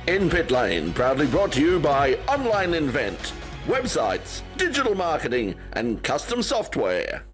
In Pit Lane, proudly brought to you by Online Invent, websites, digital marketing and custom software.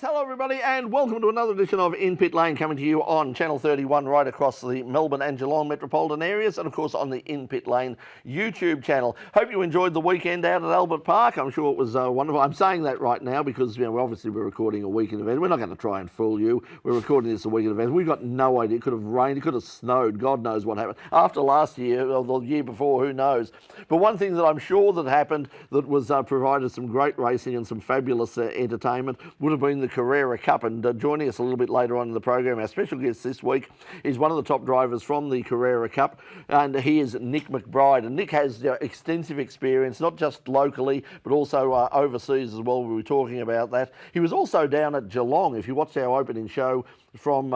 Hello everybody and welcome to another edition of In Pit Lane, coming to you on Channel 31 right across the Melbourne and Geelong metropolitan areas, and of course on the In Pit Lane YouTube channel. Hope you enjoyed the weekend out at Albert Park. I'm sure it was wonderful. I'm saying that right now because obviously we're recording a weekend event. We're not going to try and fool you. We're recording this a weekend event. We've got no idea. It could have rained, it could have snowed, God knows what happened. After last year, or the year before, who knows. But one thing that I'm sure that happened that was provided some great racing and some fabulous entertainment would have been the Carrera Cup. And joining us a little bit later on in the program, our special guest this week is one of the top drivers from the Carrera Cup, and he is Nick McBride. And Nick has extensive experience, not just locally, but also overseas as well. We were talking about that. He was also down at Geelong. If you watched our opening show from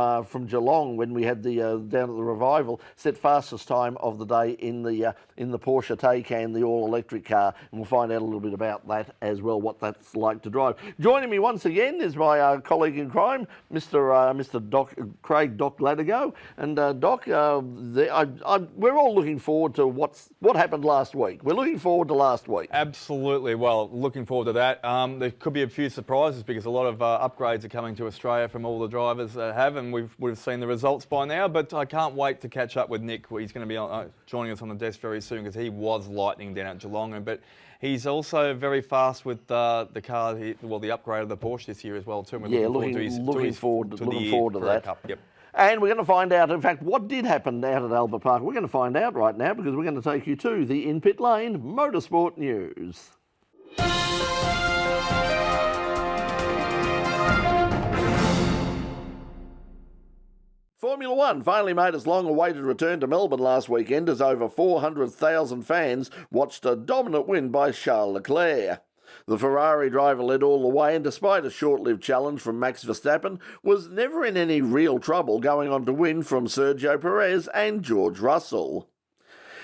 Geelong when we had the down at the Revival, set fastest time of the day in the Porsche Taycan, the all-electric car, and we'll find out a little bit about that as well, what that's like to drive. Joining me once again is my colleague in crime, Mr. Craig Doc Ladigo, and Doc, we're all looking forward to what happened last week. We're looking forward to last week. Absolutely. Well, looking forward to that. There could be a few surprises because a lot of upgrades are coming to Australia from all the drivers and would have seen the results by now, but I can't wait to catch up with Nick. He's going to be joining us on the desk very soon because he was lightning down at Geelong, but he's also very fast with the car, the upgrade of the Porsche this year as well too. Looking forward to that. Cup. Yep. And we're going to find out, in fact, what did happen out at Albert Park. We're going to find out right now because we're going to take you to the In Pit Lane Motorsport News. Formula One finally made its long-awaited return to Melbourne last weekend as over 400,000 fans watched a dominant win by Charles Leclerc. The Ferrari driver led all the way and, despite a short-lived challenge from Max Verstappen, was never in any real trouble, going on to win from Sergio Perez and George Russell.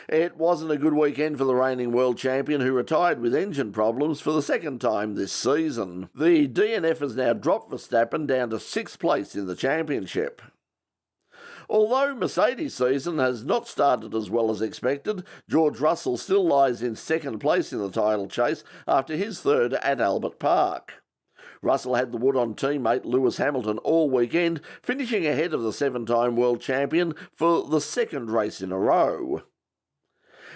It wasn't a good weekend for the reigning world champion, who retired with engine problems for the second time this season. The DNF has now dropped Verstappen down to 6th place in the championship. Although Mercedes' season has not started as well as expected, George Russell still lies in 2nd place in the title chase after his 3rd at Albert Park. Russell had the wood-on teammate Lewis Hamilton all weekend, finishing ahead of the 7-time world champion for the 2nd race in a row.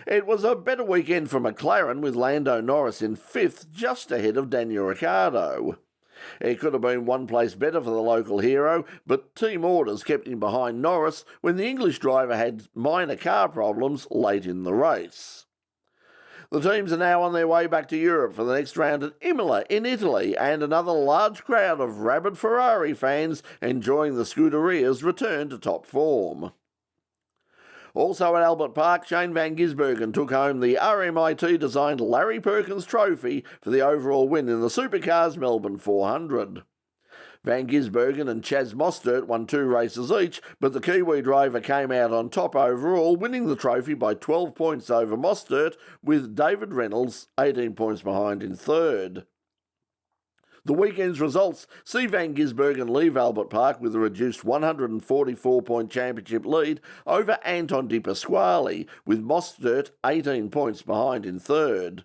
It was a better weekend for McLaren, with Lando Norris in 5th, just ahead of Daniel Ricciardo. It could have been one place better for the local hero, but team orders kept him behind Norris when the English driver had minor car problems late in the race. The teams are now on their way back to Europe for the next round at Imola in Italy, and another large crowd of rabid Ferrari fans enjoying the Scuderia's return to top form. Also at Albert Park, Shane Van Gisbergen took home the RMIT-designed Larry Perkins Trophy for the overall win in the Supercars Melbourne 400. Van Gisbergen and Chaz Mostert won 2 races each, but the Kiwi driver came out on top overall, winning the trophy by 12 points over Mostert, with David Reynolds 18 points behind in 3rd. The weekend's results see Van Gisbergen leave Albert Park with a reduced 144-point championship lead over Anton Di Pasquale, with Mostert 18 points behind in 3rd.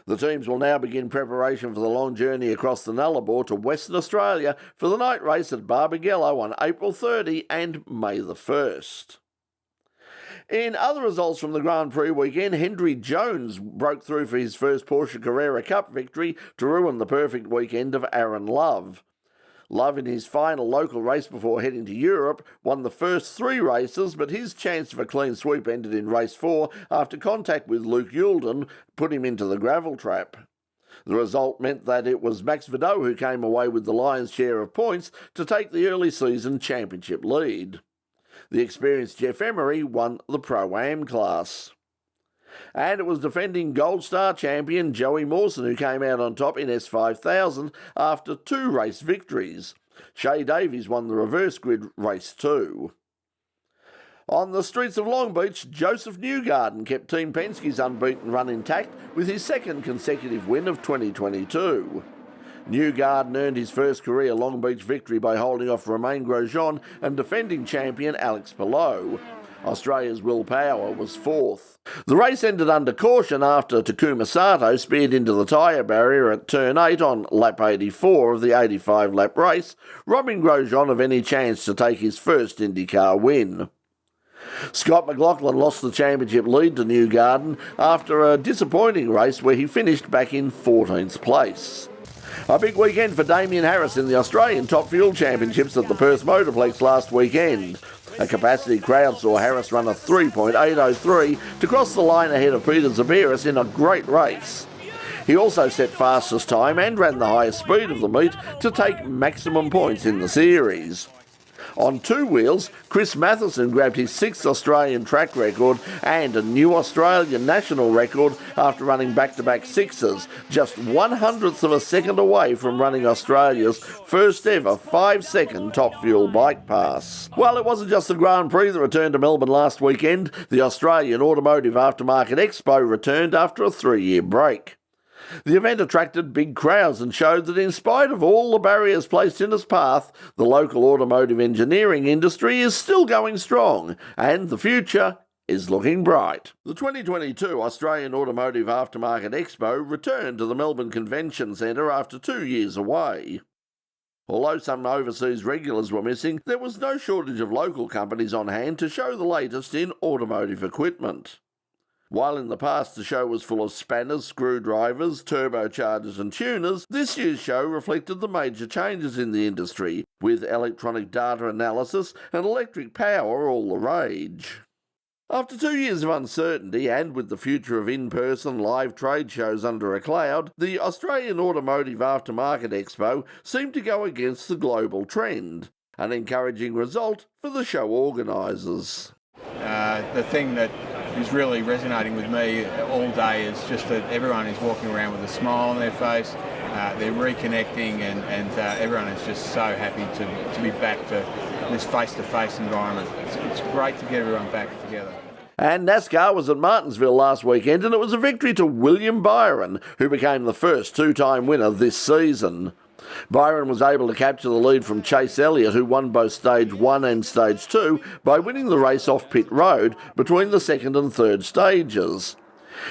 The teams will now begin preparation for the long journey across the Nullarbor to Western Australia for the night race at Barbagallo on April 30 and May the 1st. In other results from the Grand Prix weekend, Hendry Jones broke through for his first Porsche Carrera Cup victory to ruin the perfect weekend of Aaron Love. Love, in his final local race before heading to Europe, won the first 3 races, but his chance of a clean sweep ended in race 4 after contact with Luke Youlden put him into the gravel trap. The result meant that it was Max Vidot who came away with the lion's share of points to take the early season championship lead. The experienced Jeff Emery won the Pro-Am class. And it was defending Gold Star champion Joey Mawson who came out on top in S5000 after 2 race victories. Shay Davies won the reverse grid race 2. On the streets of Long Beach, Joseph Newgarden kept Team Penske's unbeaten run intact with his second consecutive win of 2022. Newgarden earned his first career Long Beach victory by holding off Romain Grosjean and defending champion Alex Palou. Australia's Will Power was 4th. The race ended under caution after Takuma Sato speared into the tyre barrier at turn 8 on lap 84 of the 85-lap race, robbing Grosjean of any chance to take his first IndyCar win. Scott McLaughlin lost the championship lead to Newgarden after a disappointing race where he finished back in 14th place. A big weekend for Damien Harris in the Australian Top Fuel Championships at the Perth Motorplex last weekend. A capacity crowd saw Harris run a 3.803 to cross the line ahead of Peter Zabiris in a great race. He also set fastest time and ran the highest speed of the meet to take maximum points in the series. On 2 wheels, Chris Matheson grabbed his 6th Australian track record and a new Australian national record after running back-to-back sixes, just 1/100th of a second away from running Australia's first ever 5-second top fuel bike pass. Well, it wasn't just the Grand Prix that returned to Melbourne last weekend. The Australian Automotive Aftermarket Expo returned after a 3-year break. The event attracted big crowds and showed that in spite of all the barriers placed in its path, the local automotive engineering industry is still going strong, and the future is looking bright. The 2022 Australian Automotive Aftermarket Expo returned to the Melbourne Convention Centre after 2 years away. Although some overseas regulars were missing, there was no shortage of local companies on hand to show the latest in automotive equipment. While in the past the show was full of spanners, screwdrivers, turbochargers and tuners, this year's show reflected the major changes in the industry, with electronic data analysis and electric power all the rage. After 2 years of uncertainty and with the future of in-person live trade shows under a cloud, the Australian Automotive Aftermarket Expo seemed to go against the global trend, an encouraging result for the show organisers. The thing that is really resonating with me all day is just that everyone is walking around with a smile on their face. They're reconnecting and everyone is just so happy to be back to this face-to-face environment. It's great to get everyone back together. And NASCAR was at Martinsville last weekend and it was a victory to William Byron, who became the first 2-time winner this season. Byron was able to capture the lead from Chase Elliott, who won both Stage 1 and Stage 2, by winning the race off pit road between the second and third stages.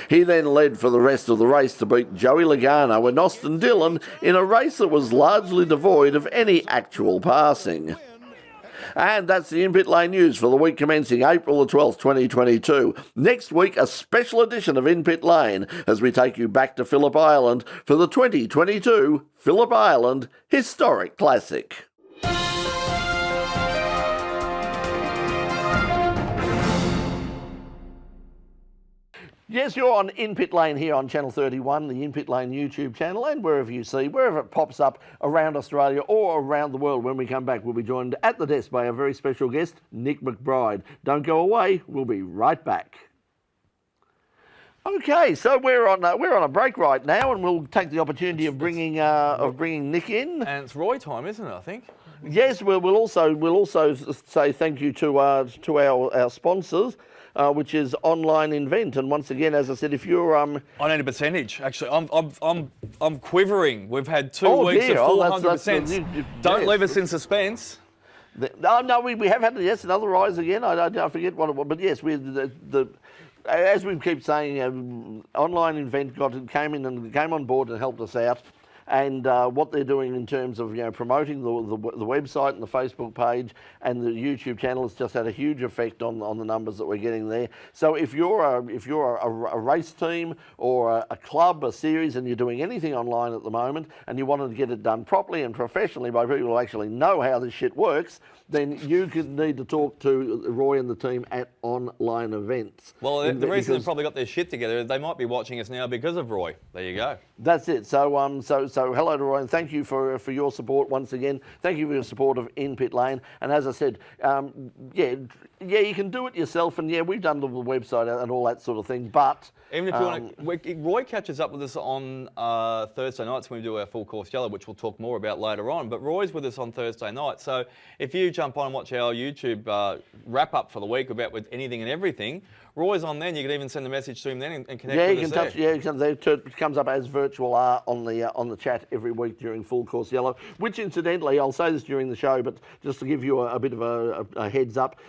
He then led for the rest of the race to beat Joey Logano and Austin Dillon in a race that was largely devoid of any actual passing. And that's the In Pit Lane news for the week commencing April the 12th, 2022. Next week, a special edition of In Pit Lane as we take you back to Phillip Island for the 2022 Phillip Island Historic Classic. Yes, you're on In Pit Lane here on Channel 31, the In Pit Lane YouTube channel, and wherever it pops up around Australia or around the world. When we come back, we'll be joined at the desk by a very special guest, Nick McBride. Don't go away, we'll be right back. Okay, so we're on a break right now, and we'll take the opportunity of bringing Nick in. And it's Roy time, isn't it, I think? Yes, we'll also say thank you to our sponsors. Which is Online Invent, and once again, as I said, if you're I need a percentage. Actually, I'm quivering. We've had 2 weeks of 400%. Don't leave us in suspense. No, we have had another rise again. I forget what it was, but yes, as we keep saying, Online Invent came on board and helped us out. and what they're doing in terms of promoting the website and the Facebook page and the YouTube channel has just had a huge effect on the numbers that we're getting there. So if you're a race team or a club, a series, and you're doing anything online at the moment, and you want to get it done properly and professionally by people who actually know how this shit works, then you need to talk to Roy and the team at Online Events. Well, the reason they've probably got their shit together is they might be watching us now because of Roy. There you go. That's it. So so hello to Roy, and thank you for your support once again. Thank you for your support of In Pit Lane. And as I said, yeah, you can do it yourself, and yeah, we've done the website and all that sort of thing. But even if you want to, Roy catches up with us on Thursday nights when we do our full course yellow, which we'll talk more about later on. But Roy's with us on Thursday night, so if you jump on and watch our YouTube wrap up for the week about with anything and everything, Roy's on there, and you can even send a message to him then and connect with us there. It comes up as virtual R on the chat every week during Full Course Yellow, which incidentally, I'll say this during the show, but just to give you a bit of a heads up,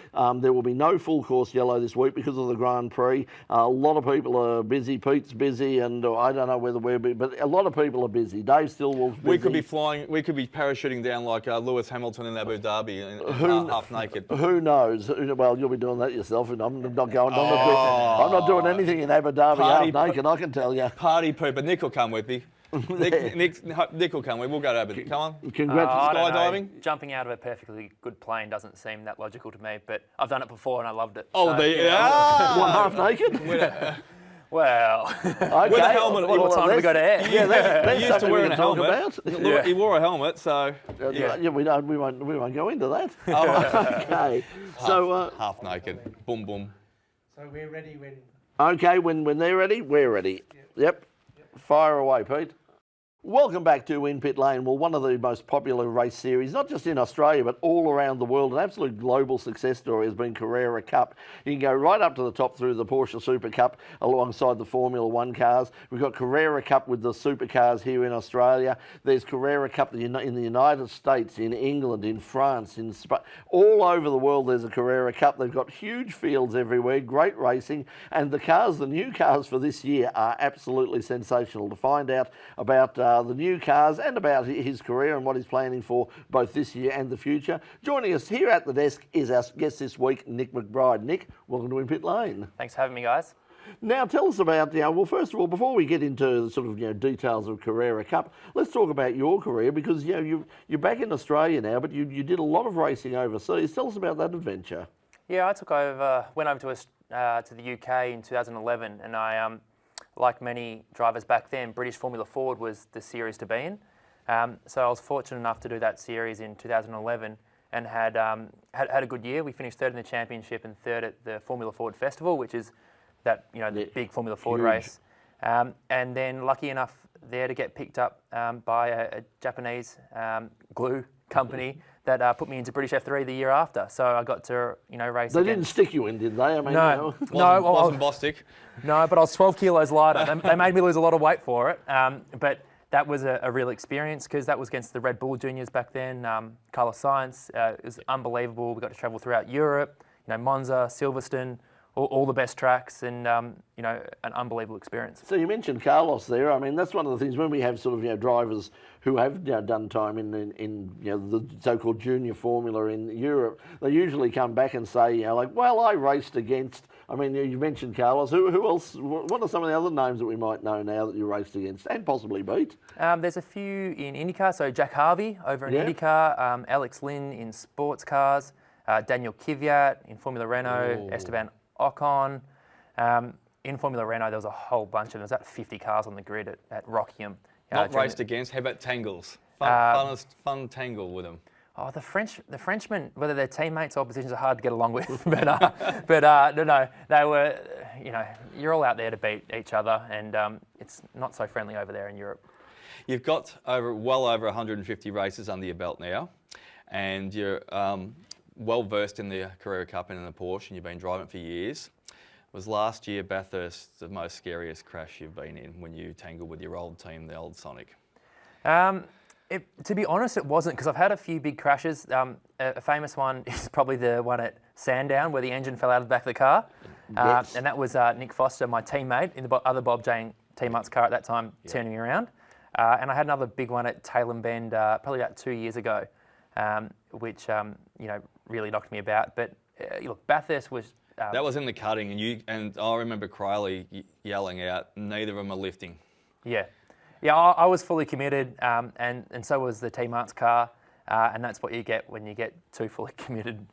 there will be no Full Course Yellow this week because of the Grand Prix. A lot of people are busy, Pete's busy, and I don't know whether we're busy, but a lot of people are busy. Dave Stillwell's busy. We could be flying, we could be parachuting down like Lewis Hamilton in Abu Dhabi, half naked. Who knows? Well, you'll be doing that yourself, and I'm not going. I'm not doing anything in Abu Dhabi half naked, I can tell you. Party pooper. Nick will come with me. Nick will come with. We'll go to Abu Dhabi. Come on. Congrats. Skydiving? Jumping out of a perfectly good plane doesn't seem that logical to me, but I've done it before and I loved it. Oh, so, What, half naked? Well, okay. With a helmet. What time do we go to air? Yeah, that's He used to wear a helmet. About. He wore a helmet, so Yeah, we won't go into that. Oh. Okay. So half naked. Boom, boom. So we're ready when... Okay, when they're ready, we're ready. Yep. Fire away, Pete. Welcome back to In Pit Lane. Well, one of the most popular race series, not just in Australia, but all around the world. An absolute global success story has been Carrera Cup. You can go right up to the top through the Porsche Super Cup alongside the Formula One cars. We've got Carrera Cup with the supercars here in Australia. There's Carrera Cup in the United States, in England, in France, in Spain. All over the world there's a Carrera Cup. They've got huge fields everywhere, great racing, and the new cars for this year are absolutely sensational. To find out about the new cars and about his career and what he's planning for both this year and the future. Joining us here at the desk is our guest this week, Nick McBride. Nick, welcome to In Pit Lane. Thanks for having me, guys. Now tell us about, well, first of all, before we get into the sort of details of Carrera Cup, let's talk about your career because you're back in Australia now, but you did a lot of racing overseas. Tell us about that adventure. Yeah, I went over to the UK in 2011, and I like many drivers back then, British Formula Ford was the series to be in. So I was fortunate enough to do that series in 2011 and had a good year. We finished third in the championship and third at the Formula Ford Festival, which is that the big Formula Ford race. And then lucky enough there to get picked up by a Japanese glue company that put me into British F3 the year after. So I got to race. They didn't stick you in, did they? I mean, no, wasn't Bostic. No, but I was 12 kilos lighter. They made me lose a lot of weight for it. But that was a real experience because that was against the Red Bull juniors back then. Carlos Sainz, it was unbelievable. We got to travel throughout Europe, Monza, Silverstone, all the best tracks, and an unbelievable experience. So you mentioned Carlos there. I mean, that's one of the things when we have sort of drivers who have done time in the so-called junior formula in Europe, they usually come back and say, well, I raced against. I mean, you mentioned Carlos. Who else? What are some of the other names that we might know now that you raced against and possibly beat? There's a few in IndyCar. So Jack Harvey over in IndyCar, Alex Lynn in sports cars, Daniel Kvyat in Formula Renault, Esteban Ocon. In Formula Renault, there was a whole bunch of them. There was about 50 cars on the grid at Rockium. Not raced against. How about tangles? Fun tangle with them. Oh, the Frenchmen, whether they're teammates or oppositions, are hard to get along with. but no, they were. You're all out there to beat each other, and it's not so friendly over there in Europe. You've got well over 150 races under your belt now, and you're well versed in the Carrera Cup and in the Porsche, and you've been driving it for years. Was last year Bathurst the most scariest crash you've been in when you tangled with your old team, the old Sonic? To be honest, it wasn't, because I've had a few big crashes. A famous one is probably the one at Sandown where the engine fell out of the back of the car. Yes. And that was Nick Foster, my teammate, in the other Bob Jane teammate's car at that time, turning around. And I had another big one at Tailem Bend probably about 2 years ago, which really knocked me about. But look, Bathurst was... that was in the cutting, and I remember Criley yelling out, "Neither of them are lifting." Yeah. Yeah, I was fully committed, and so was the Team Arts car. And that's what you get when you get two fully committed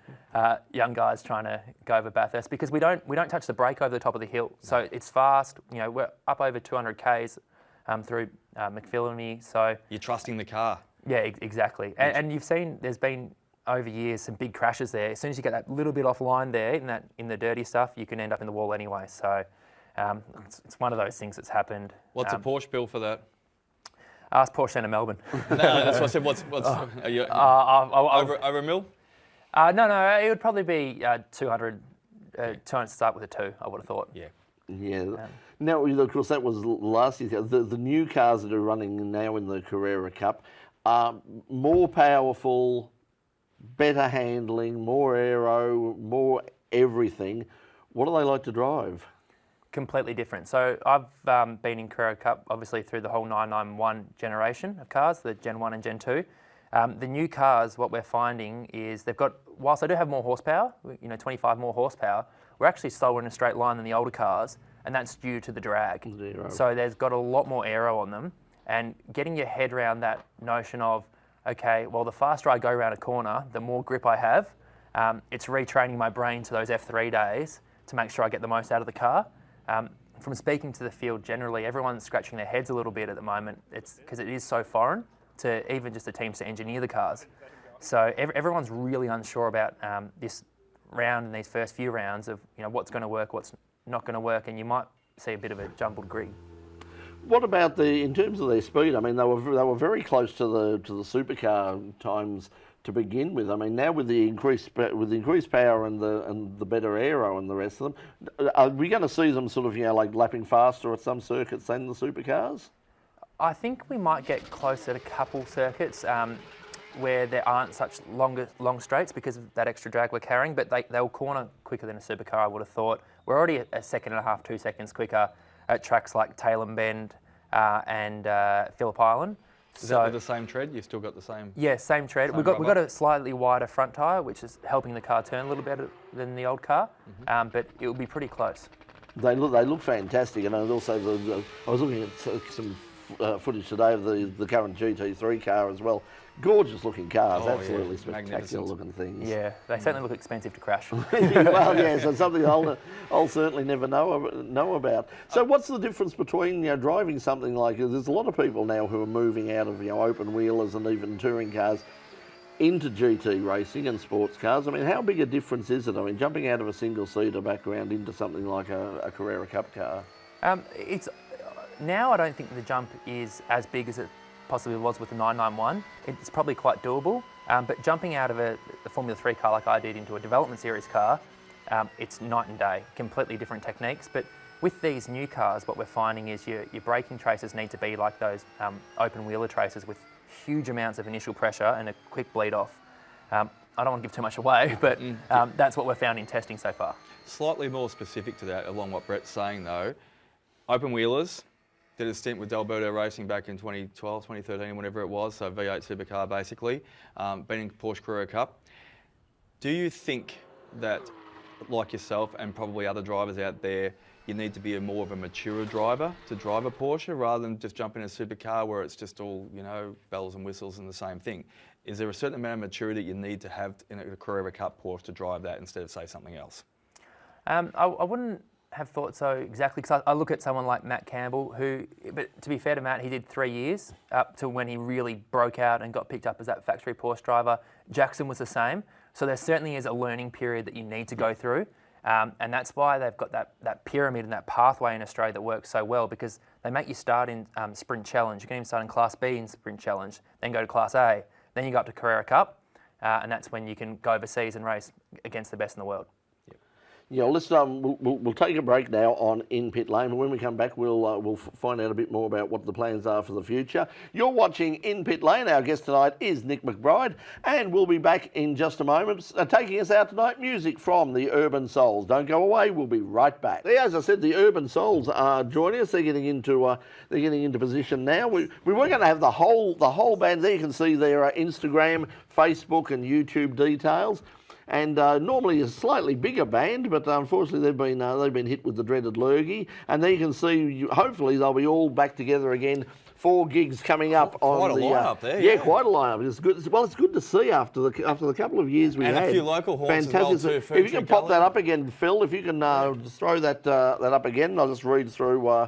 young guys trying to go over Bathurst, because we don't touch the brake over the top of the hill. So it's fast. We're up over 200 k's through McPhillamy. So you're trusting the car. Yeah, exactly. And you've seen there's been over years some big crashes there. As soon as you get that little bit offline there in the dirty stuff, you can end up in the wall anyway. So it's one of those things that's happened. What's a Porsche bill for that? Ask Porsche Centre Melbourne. No, that's what I said. What's are you, over a mil? No, it would probably be 200. 200 to start with a 2, I would have thought. Yeah. Now, of course, that was last year. The new cars that are running now in the Carrera Cup are more powerful, better handling, more aero, more everything. What do they like to drive? Completely different. So I've been in Carrera Cup, obviously, through the whole 991 generation of cars, the Gen 1 and Gen 2. The new cars, what we're finding is they've got, whilst they do have more horsepower, 25 more horsepower, we're actually slower in a straight line than the older cars, and that's due to the drag. So there's got a lot more aero on them, and getting your head around that notion of, okay, well, the faster I go around a corner, the more grip I have. It's retraining my brain to those F3 days to make sure I get the most out of the car. From speaking to the field generally, everyone's scratching their heads a little bit at the moment. It's because it is so foreign to even just the teams to engineer the cars. So everyone's really unsure about this round and these first few rounds of what's going to work, what's not going to work, and you might see a bit of a jumbled grid. What about in terms of their speed? I mean, they were very close to the supercar times to begin with. I mean, now with the increased power and the better aero and the rest of them, are we going to see them sort of like lapping faster at some circuits than the supercars? I think we might get close at a couple circuits where there aren't such long straights because of that extra drag we're carrying, but they'll corner quicker than a supercar, I would have thought. We're already a second and a half, 2 seconds quicker at tracks like Tailem Bend and Phillip Island. Is that with the same tread? You've still got the same? Yeah, same tread. We've got a slightly wider front tyre, which is helping the car turn a little better than the old car, but it will be pretty close. They look fantastic, and also I was looking at some footage today of the current GT3 car as well. Gorgeous looking cars, absolutely spectacular looking things. Yeah, they certainly look expensive to crash. Well, yeah, so something I'll certainly never know about. So what's the difference between driving something like, there's a lot of people now who are moving out of open wheelers and even touring cars into GT racing and sports cars. I mean, how big a difference is it? I mean, jumping out of a single-seater background into something like a Carrera Cup car? Now I don't think the jump is as big as it possibly was with the 991. It's probably quite doable, but jumping out of a Formula 3 car like I did into a development series car, it's night and day, completely different techniques. But with these new cars, what we're finding is your braking traces need to be like those open wheeler traces with huge amounts of initial pressure and a quick bleed off. I don't want to give too much away, but that's what we've found in testing so far. Slightly more specific to that, along what Brett's saying though, open wheelers, did a stint with D'Alberto Racing back in 2012, 2013, whatever it was, so V8 supercar basically, been in Porsche Carrera Cup. Do you think that, like yourself and probably other drivers out there, you need to be more of a mature driver to drive a Porsche rather than just jump in a supercar where it's just all, bells and whistles and the same thing? Is there a certain amount of maturity you need to have in a Carrera Cup Porsche to drive that instead of, say, something else? I wouldn't have thought so exactly, because I look at someone like Matt Campbell, but to be fair to Matt, he did 3 years up to when he really broke out and got picked up as that factory Porsche driver. Jackson was the same. So there certainly is a learning period that you need to go through. And that's why they've got that pyramid and that pathway in Australia that works so well, because they make you start in Sprint Challenge. You can even start in Class B in Sprint Challenge, then go to Class A. Then you go up to Carrera Cup, and that's when you can go overseas and race against the best in the world. Yeah, well, let's we'll take a break now on In Pit Lane, and when we come back, we'll find out a bit more about what the plans are for the future. You're watching In Pit Lane. Our guest tonight is Nick McBride, and we'll be back in just a moment. Taking us out tonight, music from the Urban Souls. Don't go away. We'll be right back. Yeah, as I said, the Urban Souls are joining us. They're getting into position now. We were going to have the whole band there. You can see their Instagram, Facebook, and YouTube details. And normally a slightly bigger band, but unfortunately they've been hit with the dreaded lurgy. And then you can see, hopefully they'll be all back together again. 4 gigs coming up quite on a lineup there. Yeah, quite a lineup. It's good. Well, it's good to see after the couple of years we had. And a few local horns as well too. If you can pop that up again, Phil. If you can just throw that up again, I'll just read through.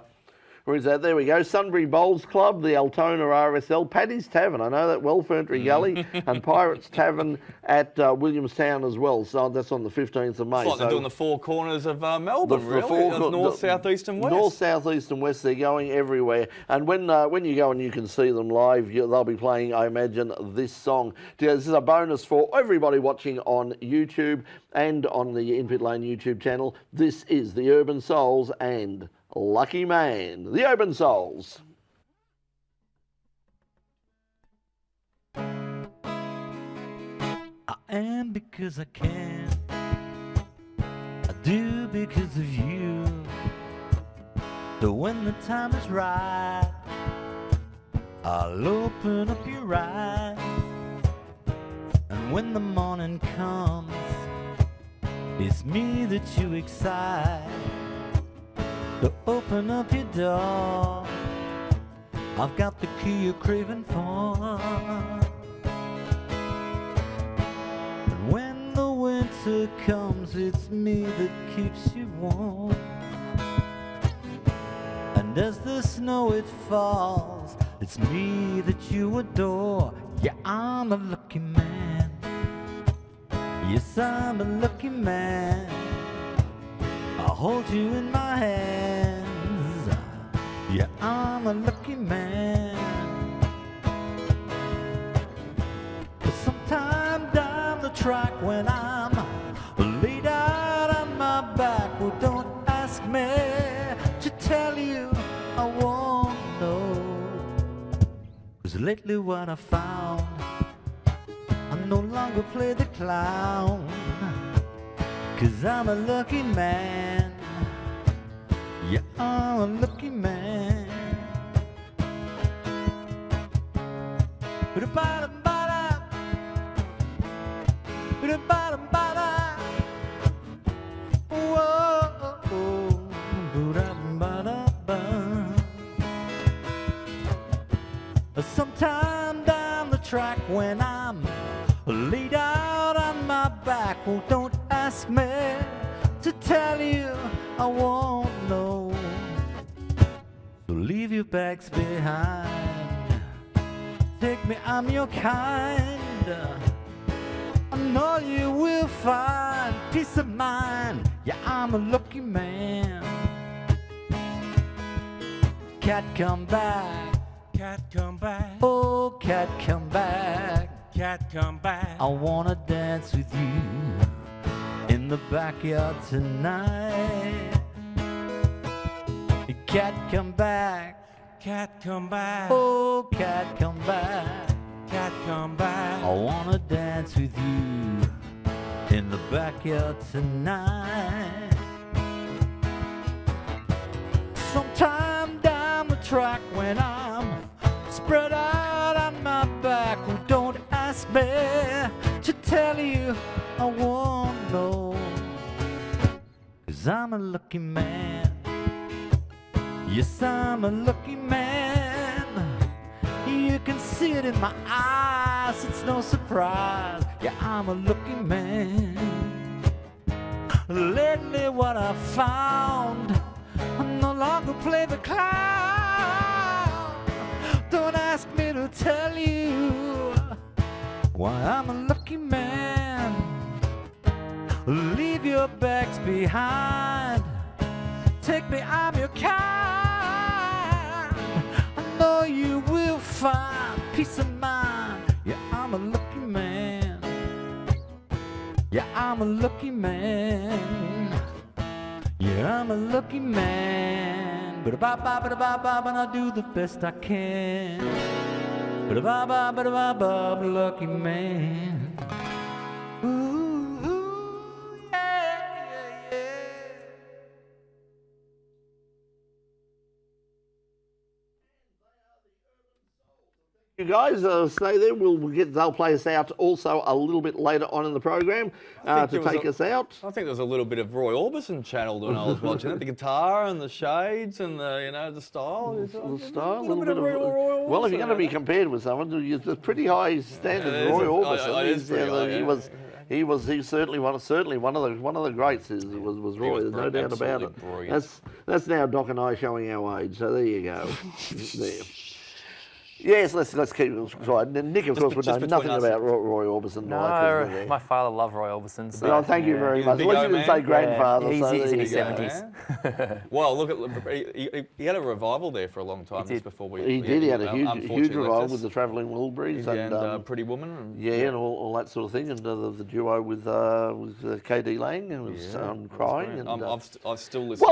Where is that? There we go. Sunbury Bowls Club, the Altona RSL, Paddy's Tavern, I know that well, Ferntree Gully, and Pirates Tavern at Williamstown as well. So that's on the 15th of May. It's like they're doing the 4 corners of Melbourne, north, south, east and west. North, south, east and west, they're going everywhere. And when you go and you can see them live, they'll be playing, I imagine, this song. This is a bonus for everybody watching on YouTube and on the In Pit Lane YouTube channel. This is the Urban Souls and Lucky Man, the Urban Souls. I am because I can. I do because of you. So when the time is right, I'll open up your eyes. And when the morning comes, it's me that you excite. So open up your door. I've got the key you're craving for. And when the winter comes, it's me that keeps you warm. And as the snow it falls, it's me that you adore. Yeah, I'm a lucky man. Yes, I'm a lucky man. I'll hold you in my hands. Yeah, I'm a lucky man. But sometime down the track when I'm laid out on my back, well, don't ask me to tell you, I won't know. 'Cause lately what I found, I no longer play the clown. 'Cause I'm a lucky man. Yeah, I'm a lucky man. Ba-da-ba-da-ba-da. Ba-da-ba-da-ba-da. Whoa, ba-da-ba-da-ba. Sometime down the track when I'm laid out on my back, well, don't ask me to tell you, I won't know. So leave your bags behind. Take me, I'm your kind. I know you will find peace of mind. Yeah, I'm a lucky man. Cat, come back. Cat, come back. Oh, cat, come back. Cat, come back. I wanna dance with you in the backyard tonight. Cat, come back. Cat, come back. Oh, cat, come back. Cat, come back. I wanna dance with you in the backyard tonight. Sometime down the track when I'm spread out on my back, well, don't ask me to tell you, I won't know. 'Cause I'm a lucky man. Yes, I'm a lucky man. You can see it in my eyes, it's no surprise. Yeah, I'm a lucky man. Lately what I found, I no longer play the clown. Don't ask me to tell you why I'm a lucky man. Leave your bags behind. Take me, I'm your kind. I know you will find peace of mind. Yeah, I'm a lucky man. Yeah, I'm a lucky man. Yeah, I'm a lucky man. Ba-da-ba-ba-ba-da-ba-ba, and I do the best I can. Ba-da-ba-ba-ba-da-ba-ba, lucky man. Ooh, ooh, yeah, yeah, yeah. You guys stay there. They'll play us out also a little bit later on in the program to take us out. I think there was a little bit of Roy Orbison channeled when I was watching it. The guitar and the shades and the style. The style, a little bit of Roy Orbison. Well, if you're going to be compared with someone, it's a pretty high standard. Roy Orbison. He's certainly one of the greats. Was Roy? There's no doubt about it. Brilliant. That's now Doc and I showing our age. So there you go. There. Yes, let's keep it quiet. Nick, of course, would know nothing about Roy Orbison. No, my father loved Roy Orbison. So, thank you very much. Well, you didn't say grandfather. He's in his 70s. Well, look at he had a revival there for a long time. Just before he had a huge revival with the Travelling Wilburys and Pretty Woman. And all that sort of thing, and the duo with KD Lang, who was crying. And I've still listened.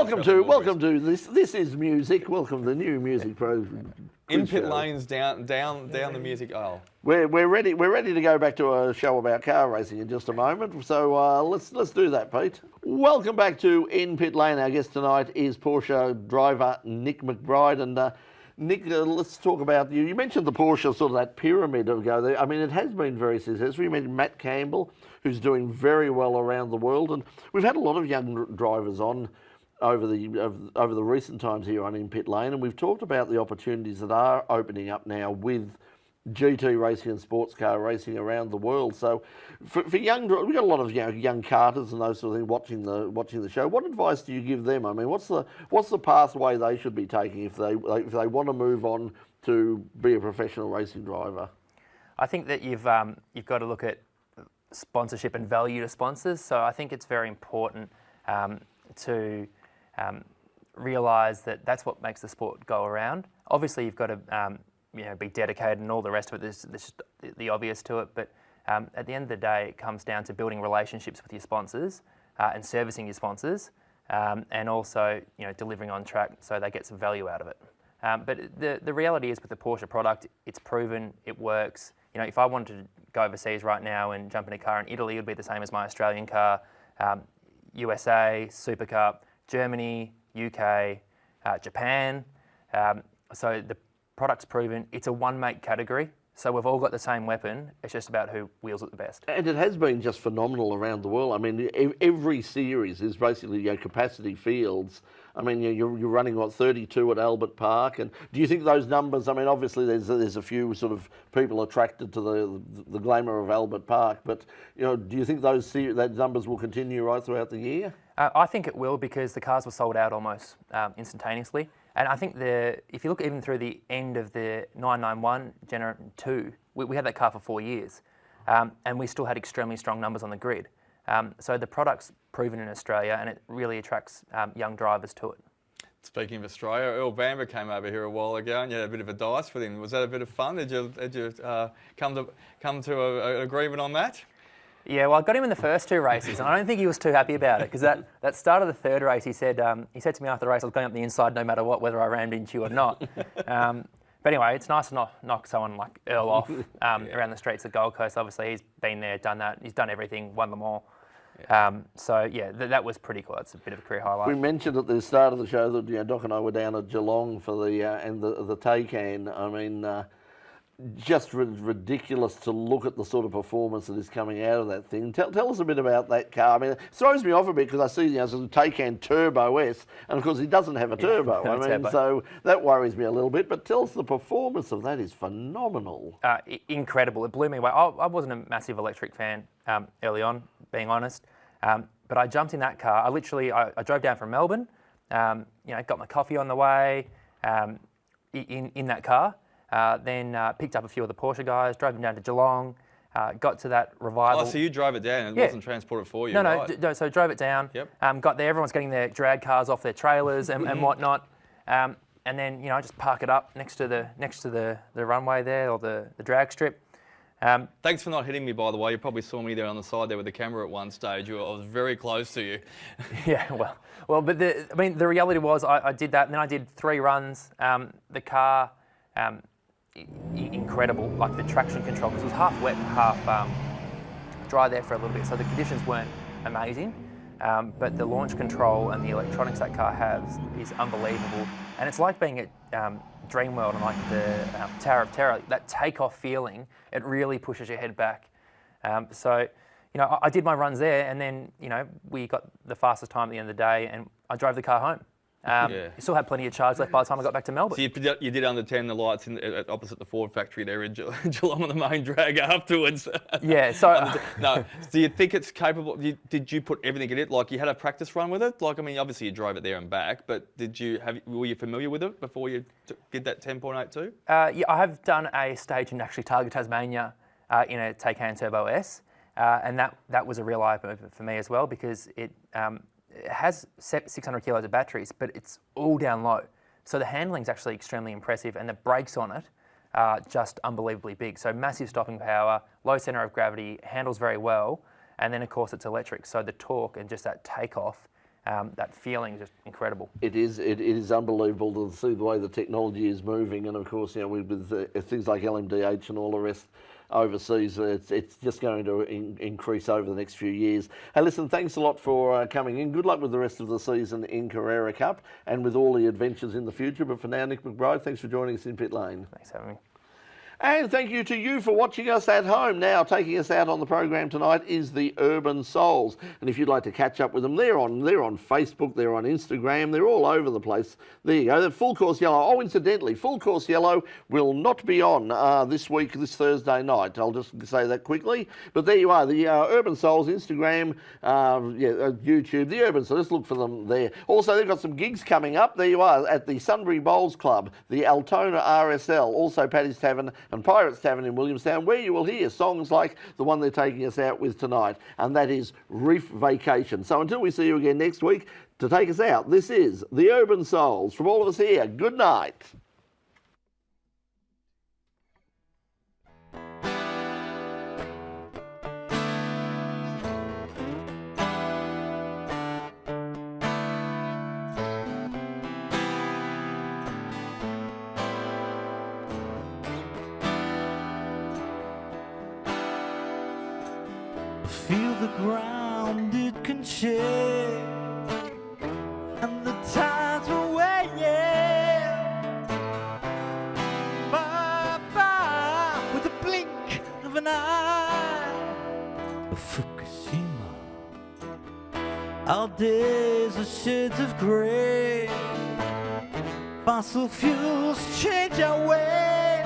Welcome to this. This is music. Welcome to the new music program. In pit lanes down the music aisle. We're ready to go back to a show about car racing in just a moment. So let's do that, Pete. Welcome back to In Pit Lane. Our guest tonight is Porsche driver Nick McBride, and Nick, let's talk about you. You mentioned the Porsche, sort of that pyramid of go there. I mean, it has been very successful. You mentioned Matt Campbell, who's doing very well around the world, and we've had a lot of young drivers on over the recent times here on In Pit Lane, and we've talked about the opportunities that are opening up now with GT racing and sports car racing around the world. So for young, we've got a lot of young karters and those sort of things watching the show. What advice do you give them? I mean, what's the pathway they should be taking if they want to move on to be a professional racing driver? I think that you've got to look at sponsorship and value to sponsors. So I think it's very important to realise that that's what makes the sport go around. Obviously, you've got to be dedicated and all the rest of it. There's the obvious to it, but at the end of the day, it comes down to building relationships with your sponsors and servicing your sponsors, and also delivering on track so they get some value out of it. But the reality is with the Porsche product, it's proven, it works. If I wanted to go overseas right now and jump in a car in Italy, it would be the same as my Australian car. USA, Super Cup, Germany, UK, Japan. So the product's proven. It's a one-make category. So we've all got the same weapon. It's just about who wheels it the best. And it has been just phenomenal around the world. I mean, every series is basically capacity fields. I mean, you're running, 32 at Albert Park. And do you think those numbers, I mean, obviously there's a few sort of people attracted to the glamour of Albert Park, but, do you think those numbers will continue right throughout the year? I think it will, because the cars were sold out almost instantaneously. And I think if you look even through the end of the 991 Generation 2, we had that car for 4 years, and we still had extremely strong numbers on the grid. So the product's proven in Australia, and it really attracts young drivers to it. Speaking of Australia, Earl Bamber came over here a while ago, and you had a bit of a dice with him. Was that a bit of fun? Did you come to an agreement on that? Yeah, well, I got him in the first two races, and I don't think he was too happy about it, because that start of the third race, he said to me after the race, I was going up the inside no matter what, whether I rammed into you or not. But anyway, it's nice to knock someone like Earl off around the streets of Gold Coast. Obviously, he's been there, done that. He's done everything, won them all. So yeah, that was pretty cool. It's a bit of a career highlight. We mentioned at the start of the show that Doc and I were down at Geelong for the Taycan. I mean, just ridiculous to look at the sort of performance that is coming out of that thing. Tell us a bit about that car. I mean, it throws me off a bit because I see it's a Taycan Turbo S, and of course he doesn't have a turbo. So that worries me a little bit. But tell us, the performance of that is phenomenal. Incredible. It blew me away. I wasn't a massive electric fan early on, being honest. But I jumped in that car. I drove down from Melbourne. Got my coffee on the way in that car. Then picked up a few of the Porsche guys, drove them down to Geelong, got to that revival. Oh, so you drove it down, it wasn't transported for you, right? No, so drove it down, got there, everyone's getting their drag cars off their trailers and whatnot, and then, I just park it up next to the runway there, or the drag strip, Thanks for not hitting me, by the way. You probably saw me there on the side there with the camera at one stage. I was very close to you. Yeah, but the reality was I did that, and then I did 3 runs. The car, incredible. Like the traction control, because it was half wet and half dry there for a little bit, so the conditions weren't amazing. But the launch control and the electronics that car has is unbelievable, and it's like being at Dreamworld and like the Tower of Terror. That takeoff feeling, it really pushes your head back. So, I did my runs there, and then we got the fastest time at the end of the day, and I drove the car home. Still had plenty of charge left by the time I got back to Melbourne. So you did under 10 the lights opposite the Ford factory there in Geelong on the main drag afterwards. Yeah, so... No, do you think it's capable? Did you put everything in it? Like you had a practice run with it? Like, I mean, obviously you drove it there and back, but were you familiar with it before you did that 10.82? Yeah, I have done a stage in actually Targa Tasmania in a Taycan Turbo S, and that was a real eye-opener for me as well, because it has 600 kilos of batteries, but it's all down low. So the handling's actually extremely impressive, and the brakes on it are just unbelievably big. So massive stopping power, low centre of gravity, handles very well, and then of course it's electric. So the torque and just that takeoff, that feeling is just incredible. It is unbelievable to see the way the technology is moving, and of course, with things like LMDH and all the rest overseas, it's just going to increase over the next few years. Hey, listen, thanks a lot for coming in. Good luck with the rest of the season in Carrera Cup and with all the adventures in the future. But for now, Nick McBride, thanks for joining us in Pit Lane. Thanks for having me. And thank you to you for watching us at home. Now, taking us out on the program tonight is the Urban Souls. And if you'd like to catch up with them, they're on Facebook, they're on Instagram, they're all over the place. There you go. The Full Course Yellow. Oh, incidentally, Full Course Yellow will not be on this week, this Thursday night. I'll just say that quickly. But there you are, the Urban Souls, Instagram, YouTube, the Urban Souls. Just look for them there. Also, they've got some gigs coming up. There you are, at the Sunbury Bowls Club, the Altona RSL, also Paddy's Tavern and Pirates Tavern in Williamstown, where you will hear songs like the one they're taking us out with tonight, and that is Reef Vacation. So until we see you again next week, to take us out, this is the Urban Souls. From all of us here, good night. Feel the ground, it can shake, and the tides will weigh by with a blink of an eye. Fukushima, our days are shades of grey. Fossil fuels change our way.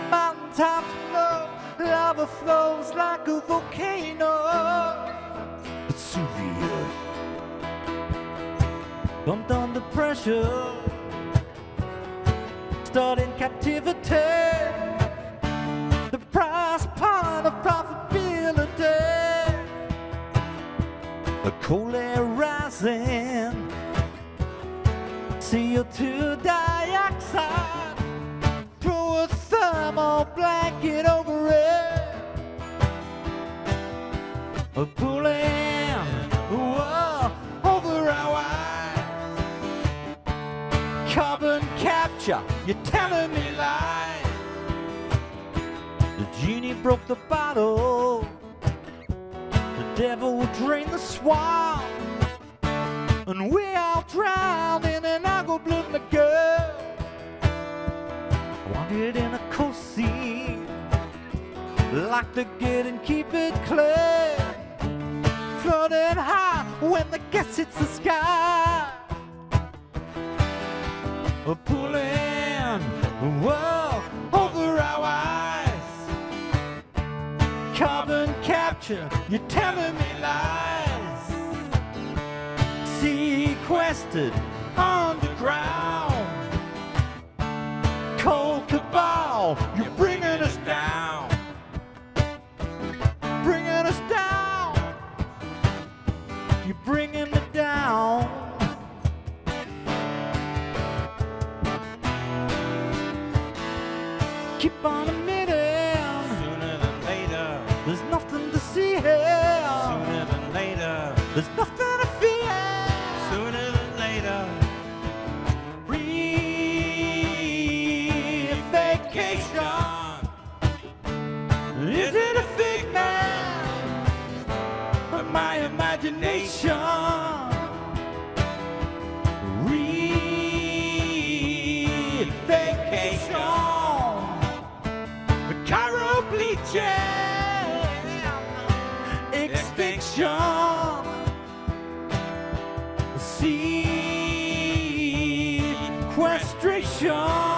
Mountaintops flow, lava flows like a volcano. Vesuvius, bumped under pressure, stored in captivity. The price part of profitability. The cold air rising, CO2 dioxide. Throw a thermal blanket over it. Pulling whoa, over our eyes. Carbon capture, you're telling me lies. The genie broke the bottle. The devil drained the swamp. And we all drowned in an algal bloom lagoon. Wanted in a cold sea, lock the gate and keep it clear. Floating high when the gas hits the sky. Pulling whoa, over our eyes. Carbon capture, you're telling me lies. Sequestered underground. Cold cabal, you're bringing us down. Bringing us down. You're bringing me down. Keep on admitting hell. Sooner than later, there's nothing to fear. Sooner than later, re-vacation. Is it a figment of my imagination? Re-vacation. The Cairo bleaching. Extinction. Sequestration.